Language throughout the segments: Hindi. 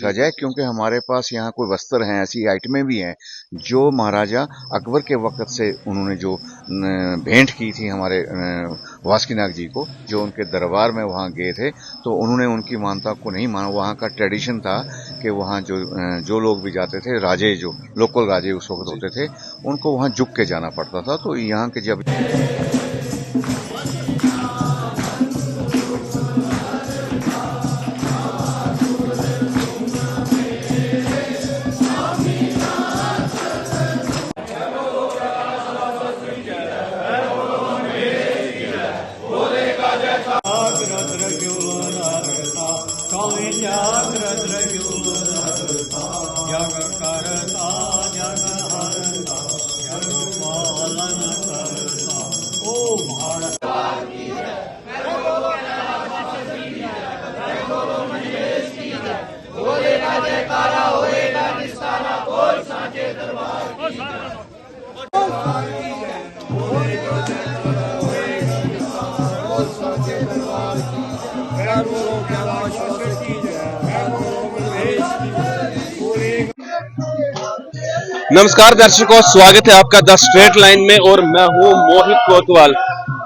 देखा जाए, क्योंकि हमारे पास यहाँ कोई वस्त्र हैं, ऐसी आइटमें भी हैं जो महाराजा अकबर के वक़्त से उन्होंने जो भेंट की थी हमारे वासुकीनाग जी को, जो उनके दरबार में वहाँ गए थे, तो उन्होंने उनकी मान्यता को नहीं माना। वहाँ का ट्रेडिशन था कि वहाँ जो लोग भी जाते थे, राजे जो लोकल राजे उस वक़्त होते थे, उनको वहाँ झुक के जाना पड़ता था। तो यहाँ के जब नमस्कार दर्शकों, स्वागत है आपका द स्ट्रेट लाइन में और मैं हूं मोहित कोतवाल।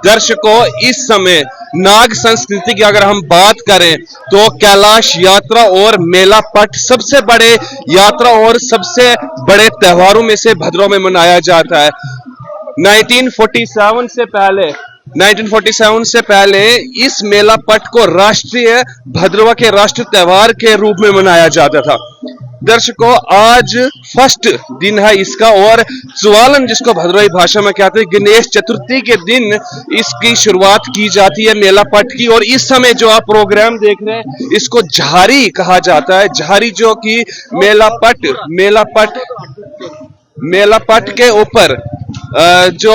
दर्शकों, इस समय नाग संस्कृति की अगर हम बात करें तो कैलाश यात्रा और मेला पट सबसे बड़े यात्रा और सबसे बड़े त्योहारों में से भद्रवाह में मनाया जाता है। 1947 से पहले इस मेला पट को राष्ट्रीय भद्रवाह के राष्ट्रीय त्योहार के रूप में मनाया जाता था। दर्शकों, आज फर्स्ट दिन है इसका और ज्वालन जिसको भद्रवाही भाषा में कहते हैं, गणेश चतुर्थी के दिन इसकी शुरुआत की जाती है मेला पट की। और इस समय जो आप प्रोग्राम देख रहे हैं इसको झारी कहा जाता है। झारी जो कि मेला पट के ऊपर जो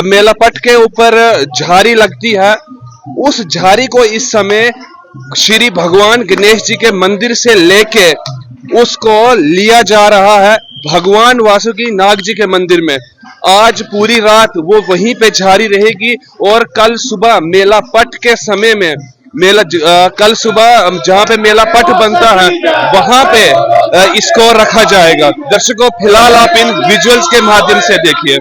मेला पट के ऊपर झारी लगती है, उस झारी को इस समय श्री भगवान गणेश जी के मंदिर से लेके उसको लिया जा रहा है भगवान वासुकीनाग जी के मंदिर में। आज पूरी रात वो वहीं पे झारी रहेगी और कल सुबह मेला पट के समय में कल सुबह जहां पे मेला पट बनता है वहां पे इसको रखा जाएगा। दर्शकों, फिलहाल आप इन विजुअल्स के माध्यम से देखिए।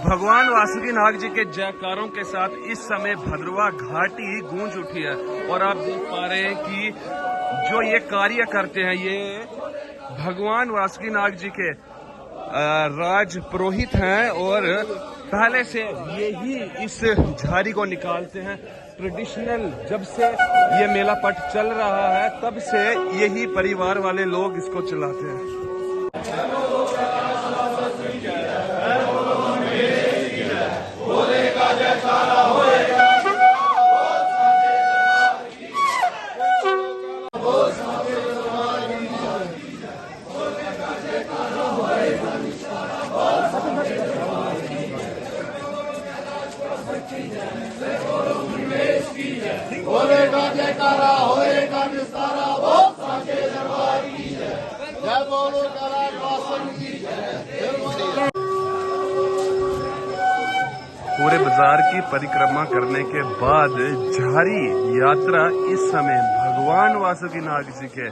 भगवान वासुकीनाग जी के जयकारों के साथ इस समय भद्रवाह घाटी गूंज उठी है और आप देख पा रहे हैं कि जो ये कार्य करते हैं ये भगवान वासुकीनाग जी के राज पुरोहित हैं और पहले से यही इस झारी को निकालते हैं। ट्रेडिशनल जब से ये मेला पट चल रहा है तब से यही परिवार वाले लोग इसको चलाते हैं। पूरे बाजार की परिक्रमा करने के बाद झारी यात्रा इस समय भगवान वासुकीनाग जी के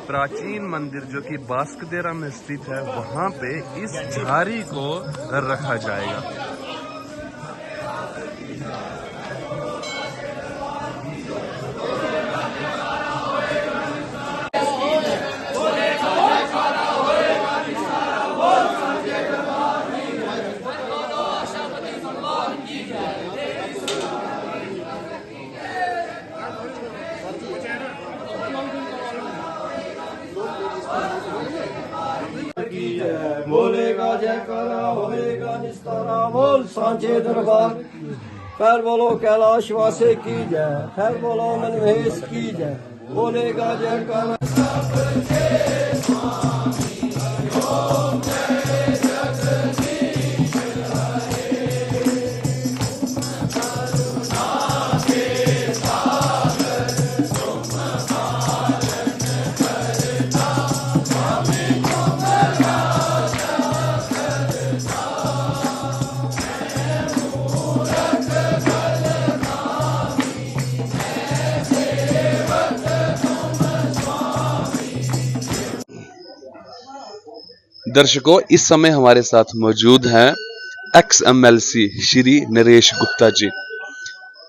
प्राचीन मंदिर जो कि बास्कदेरा में स्थित है वहां पे इस झारी को रखा जाएगा। बोलेगा जयकारा होएगा निस्तारा, बोल सांचे दरबार। फिर बोलो कैलाश वासे की जय, फिर बोलो मनमहेश की जय। बोलेगा जयकारा। दर्शकों, इस समय हमारे साथ मौजूद हैं एक्स एमएलसी श्री नरेश गुप्ता जी।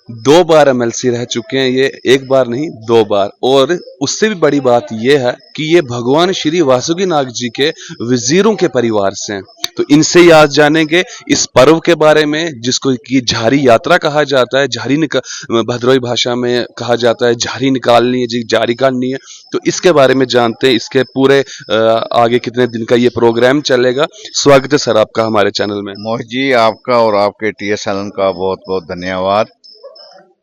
2 बार एमएलसी रह चुके हैं ये, एक बार नहीं 2 बार। और उससे भी बड़ी बात ये है कि ये भगवान श्री वासुकी नाग जी के वजीरों के परिवार से हैं। तो इनसे ही आज जानेंगे इस पर्व के बारे में, जिसको कि झारी यात्रा कहा जाता है। भद्रोई भाषा में कहा जाता है झारी निकालनी है जी, जारी काटनी है। तो इसके बारे में जानते हैं, इसके पूरे आगे कितने दिन का ये प्रोग्राम चलेगा। स्वागत है सर आपका हमारे चैनल में। मोहित जी, आपका और आपके TSLN का बहुत बहुत धन्यवाद।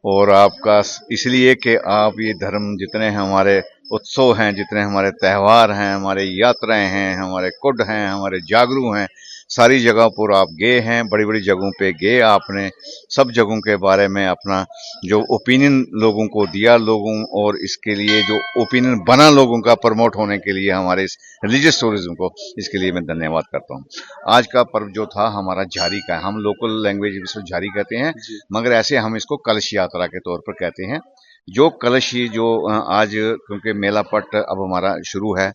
और आपका इसलिए कि आप ये धर्म, जितने हमारे उत्सव हैं, जितने हमारे त्यौहार हैं, हमारे यात्राएं हैं, हमारे कुड हैं, हमारे जागरू हैं, सारी जगह पर आप गए हैं, बड़ी बड़ी जगहों पे गए आपने। सब जगहों के बारे में अपना जो ओपिनियन लोगों को दिया और इसके लिए जो ओपिनियन बना लोगों का प्रमोट होने के लिए हमारे इस रिलीजियस टूरिज्म को, इसके लिए मैं धन्यवाद करता हूँ। आज का पर्व जो था हमारा झारी का है, हम लोकल लैंग्वेज इसको झारी कहते हैं, मगर ऐसे हम इसको कलश यात्रा के तौर पर कहते हैं। जो कलश ही जो आज, क्योंकि मेला पट अब हमारा शुरू है,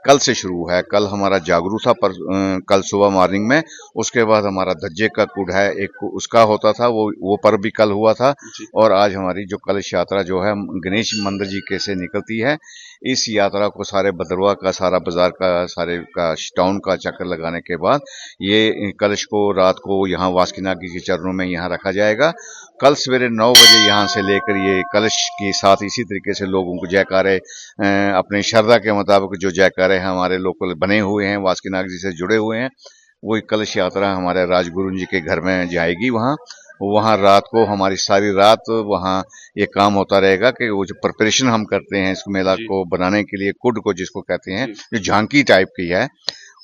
कल से शुरू है। कल हमारा जागरू था, पर कल सुबह मॉर्निंग में। उसके बाद हमारा धज्जे का कुड है, एक उसका होता था, वो पर्व भी कल हुआ था। और आज हमारी जो कलश यात्रा जो है गणेश मंदिर जी के से निकलती है। इस यात्रा को सारे भद्रवा का, सारा बाजार का, सारे का टाउन का चक्कर लगाने के बाद ये कलश को रात को यहाँ वासुकीनाग जी के चरणों में यहाँ रखा जाएगा। कल सवेरे 9 बजे यहाँ से लेकर ये कलश के साथ इसी तरीके से लोगों को जयकारे, अपने श्रद्धा के मुताबिक जो जयकारे हमारे लोकल बने हुए हैं, वासुकीनाग जी से जुड़े हुए हैं, वो कलश यात्रा हमारे राजगुरु जी के घर में जाएगी। वहाँ रात को हमारी सारी रात वहाँ ये काम होता रहेगा कि वो जो प्रिपरेशन हम करते हैं इस मेला को बनाने के लिए, कुड को जिसको कहते हैं, जो झांकी टाइप की है,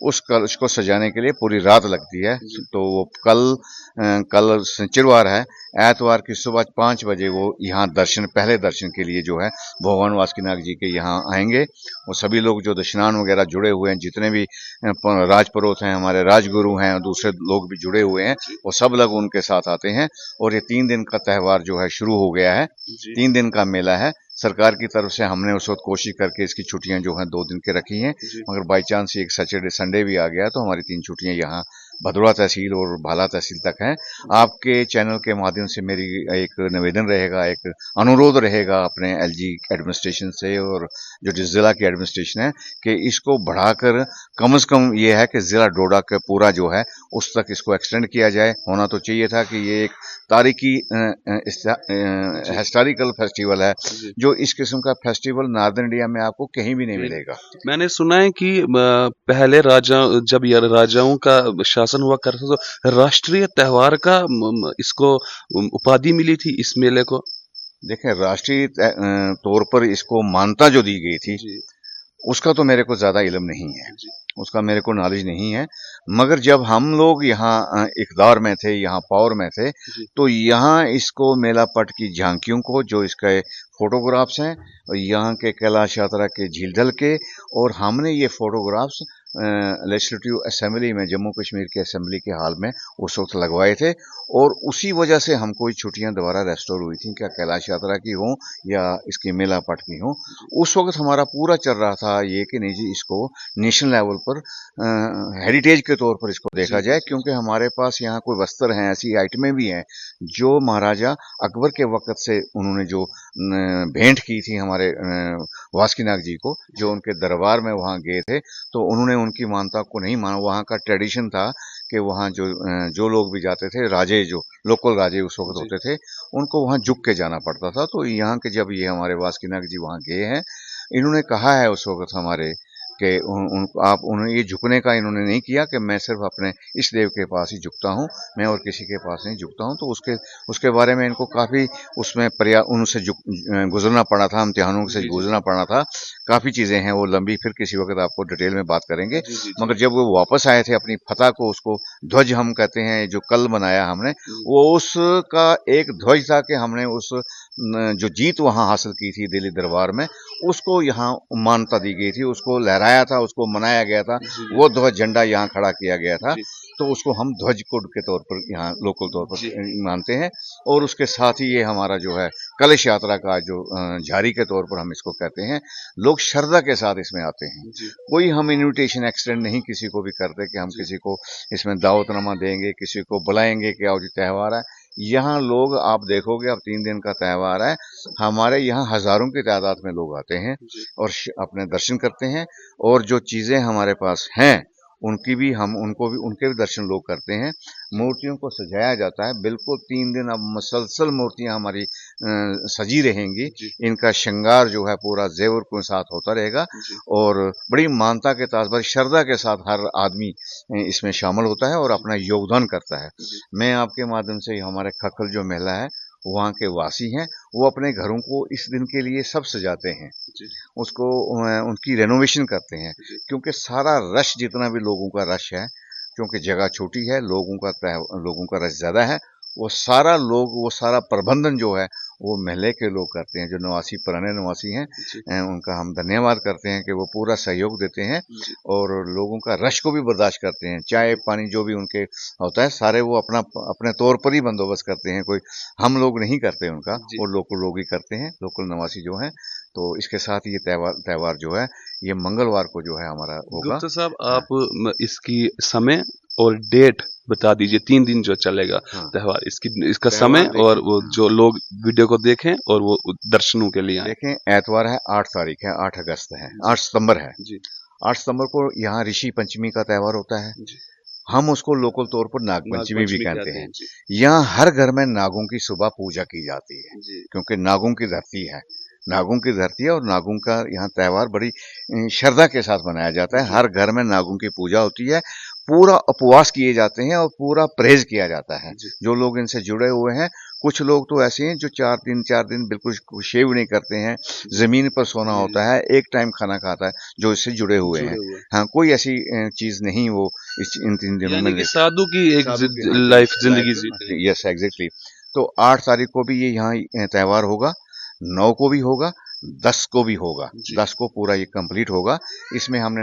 उस कलश को सजाने के लिए पूरी रात लगती है। तो वो कल शनिवार है, एतवार की सुबह 5 बजे वो यहाँ पहले दर्शन के लिए जो है भगवान वासुकीनाग जी के यहाँ आएंगे। वो सभी लोग जो दर्शनान वगैरह जुड़े हुए हैं, जितने भी राजपुरोहित हैं, हमारे राजगुरु हैं, दूसरे लोग भी जुड़े हुए हैं, वो सब लोग उनके साथ आते हैं। और ये 3 दिन का त्यौहार जो है शुरू हो गया है। 3 दिन का मेला है। सरकार की तरफ से हमने उस वक्त कोशिश करके इसकी छुट्टियां जो हैं 2 दिन के रखी हैं, मगर बाई चांस एक सैटरडे संडे भी आ गया, तो हमारी 3 छुट्टियां यहाँ भदोड़ा तहसील और भाला तहसील तक हैं। आपके चैनल के माध्यम से मेरी एक निवेदन रहेगा, एक अनुरोध रहेगा अपने LG एडमिनिस्ट्रेशन से और जो जिला की एडमिनिस्ट्रेशन है, कि इसको बढ़ाकर कम से कम ये है कि जिला डोडा के पूरा जो है उस तक इसको एक्सटेंड किया जाए। होना तो चाहिए था कि ये एक तारीखी हिस्टोरिकल फेस्टिवल है, जो इस किस्म का फेस्टिवल नॉर्दर्न इंडिया में आपको कहीं भी नहीं मिलेगा। मैंने सुना है कि पहले जब राजाओं का शासन हुआ करता तो राष्ट्रीय त्यौहार का इसको उपाधि मिली थी इस मेले को। देखें, राष्ट्रीय तौर पर इसको मान्यता जो दी गई थी, उसका तो मेरे को ज्यादा इल्म नहीं है, उसका मेरे को नॉलेज नहीं है। मगर जब हम लोग यहाँ इक़्तिदार में थे, यहाँ पावर में थे, तो यहाँ इसको मेला पट की झांकियों को, जो इसके फोटोग्राफ्स हैं यहाँ के कैलाश यात्रा के झीलधल के, और हमने ये फोटोग्राफ्स लेजिस्लेटिव असेंबली में, जम्मू कश्मीर के असेंबली के हाल में उस वक्त लगवाए थे। और उसी वजह से हमको ये छुट्टियां दोबारा रेस्टोर हुई थी, क्या कैलाश यात्रा की हो या इसकी मेला पट की हो। उस वक्त हमारा पूरा चल रहा था ये कि नहीं जी, इसको नेशनल लेवल पर हेरिटेज के तौर पर इसको देखा जाए, क्योंकि हमारे पास यहाँ कोई वस्त्र हैं, ऐसी आइटमें भी हैं जो महाराजा अकबर के वक्त से उन्होंने जो भेंट की थी हमारे वासुकीनाग जी को, जो उनके दरबार में वहाँ गए थे, तो उन्होंने उनकी मान्यता को नहीं माना। वहाँ का ट्रेडिशन था कि वहाँ जो लोग भी जाते थे, राजे, जो लोकल राजे उस वक्त होते थे, उनको वहाँ झुक के जाना पड़ता था। तो यहाँ के जब ये हमारे वासुकीनाग जी वहाँ गए हैं, इन्होंने कहा है उस वक्त हमारे कि उन्होंने ये झुकने का इन्होंने नहीं किया कि मैं सिर्फ अपने इस देव के पास ही झुकता हूँ, मैं और किसी के पास नहीं झुकता हूँ। तो उसके बारे में इनको काफ़ी उसमें उनसे गुजरना पड़ा था, इम्तिहानों से गुजरना पड़ा था। काफ़ी चीज़ें हैं वो लंबी, फिर किसी वक्त आपको डिटेल में बात करेंगे। मगर जब वो वापस आए थे अपनी फतह को, उसको ध्वज हम कहते हैं, जो कल बनाया हमने, वो उसका एक ध्वज था कि हमने उस जो जीत वहाँ हासिल की थी दिल्ली दरबार में, उसको यहाँ मान्यता दी गई थी, उसको लहराया था, उसको मनाया गया था, वो ध्वज झंडा यहाँ खड़ा किया गया था। तो तो उसको हम ध्वज कुंड के तौर पर यहाँ लोकल तौर पर मानते हैं। और उसके साथ ही ये हमारा जो है कलश यात्रा का जो झारी के तौर पर हम इसको कहते हैं। लोग श्रद्धा के साथ इसमें आते हैं। कोई हम इनविटेशन एक्सटेंड नहीं किसी को भी करते कि हम किसी को इसमें दावतनामा देंगे, किसी को बुलाएंगे कि आओ जी त्यौहार है। यहाँ लोग आप देखोगे, अब 3 दिन का त्यौहार है, हमारे यहाँ हजारों की तादाद में लोग आते हैं और अपने दर्शन करते हैं। और जो चीजें हमारे पास हैं उनके भी दर्शन लोग करते हैं। मूर्तियों को सजाया जाता है, बिल्कुल 3 दिन अब मुसलसल मूर्तियां हमारी सजी रहेंगी। इनका श्रृंगार जो है पूरा जेवर के साथ होता रहेगा और बड़ी मानता के साथ, बड़ी श्रद्धा के साथ हर आदमी इसमें शामिल होता है और अपना योगदान करता है। मैं आपके माध्यम से हमारे खक्खल जो मेला है वहाँ के वासी हैं, वो अपने घरों को इस दिन के लिए सब सजाते हैं, उसको उनकी रेनोवेशन करते हैं, क्योंकि सारा रश, जितना भी लोगों का रश है, क्योंकि जगह छोटी है, लोगों का रश ज्यादा है, वो सारा प्रबंधन जो है वो महल्ले के लोग करते हैं। जो निवासी, पुराने निवासी हैं, उनका हम धन्यवाद करते हैं कि वो पूरा सहयोग देते हैं और लोगों का रश को भी बर्दाश्त करते हैं। चाय पानी जो भी उनके होता है सारे वो अपने तौर पर ही बंदोबस्त करते हैं, कोई हम लोग नहीं करते उनका, वो लोकल लोग ही करते हैं, लोकल निवासी जो हैं। तो इसके साथ ये त्यौहार जो है ये मंगलवार को जो है हमारा होगा। गुप्ता साहब, आप इसकी समय और डेट बता दीजिए। 3 दिन जो चलेगा त्यौहार, इसका समय और वो जो लोग वीडियो को देखें और वो दर्शनों के लिए देखें। एतवार है, 8 तारीख है, 8 अगस्त है, 8 सितंबर है। 8 सितंबर को यहाँ ऋषि पंचमी का त्यौहार होता है। हम उसको लोकल तौर पर नाग पंचमी भी कहते हैं। यहाँ हर घर में नागों की सुबह पूजा की जाती है, क्योंकि नागों की धरती है, और नागों का यहाँ त्यौहार बड़ी श्रद्धा के साथ मनाया जाता है। हर घर में नागों की पूजा होती है, पूरा उपवास किए जाते हैं और पूरा परहेज किया जाता है। जो लोग इनसे जुड़े हुए हैं, कुछ लोग तो ऐसे हैं जो 4 दिन बिल्कुल शेव नहीं करते हैं, जमीन पर सोना होता है, एक टाइम खाना खाता है, जो इससे जुड़े हुए हैं। हाँ, कोई ऐसी चीज नहीं वो इन 3 दिनों में साधु की एक लाइफ जिंदगी जीते हैं। Yes, exactly. तो 8 तारीख को भी ये यहाँ त्यौहार होगा, 9 को भी होगा, 10 को भी होगा। 10 को पूरा ये कंप्लीट होगा। इसमें हमने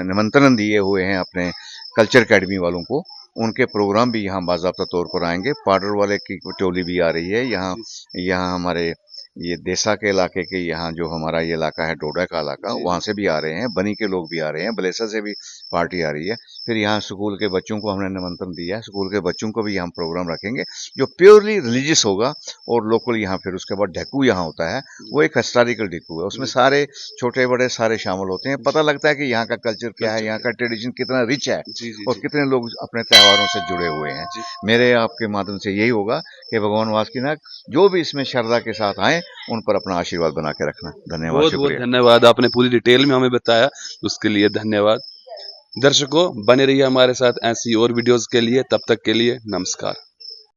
निमंत्रण दिए हुए हैं अपने कल्चर एकेडमी वालों को, उनके प्रोग्राम भी यहाँ बाज़ाब्ता तौर पर आएंगे। पाउडर वाले की टोली भी आ रही है यहाँ हमारे ये देसा के इलाके के, यहाँ जो हमारा ये इलाका है डोडा का इलाका, वहाँ से भी आ रहे हैं, बनी के लोग भी आ रहे हैं, बलेसा से भी पार्टी आ रही है। फिर यहाँ स्कूल के बच्चों को हमने निमंत्रण दिया है, स्कूल के बच्चों को भी हम प्रोग्राम रखेंगे जो प्योरली रिलीजियस होगा और लोकल। यहाँ फिर उसके बाद ढक्कू यहाँ होता है, वो एक हिस्टोरिकल ढक्कू है, उसमें सारे छोटे बड़े सारे शामिल होते हैं। पता लगता है कि यहाँ का कल्चर क्या है, यहाँ का ट्रेडिशन कितना रिच है और कितने लोग अपने त्योहारों से जुड़े हुए हैं। मेरे आपके माध्यम से यही होगा कि भगवान वासुकीनाग जो भी इसमें श्रद्धा के साथ आए, उन पर अपना आशीर्वाद बना के रखना। धन्यवाद, बहुत बहुत धन्यवाद, आपने पूरी डिटेल में हमें बताया, उसके लिए धन्यवाद। दर्शकों, बने रहिए हमारे साथ ऐसी और वीडियोस के लिए। तब तक के लिए नमस्कार।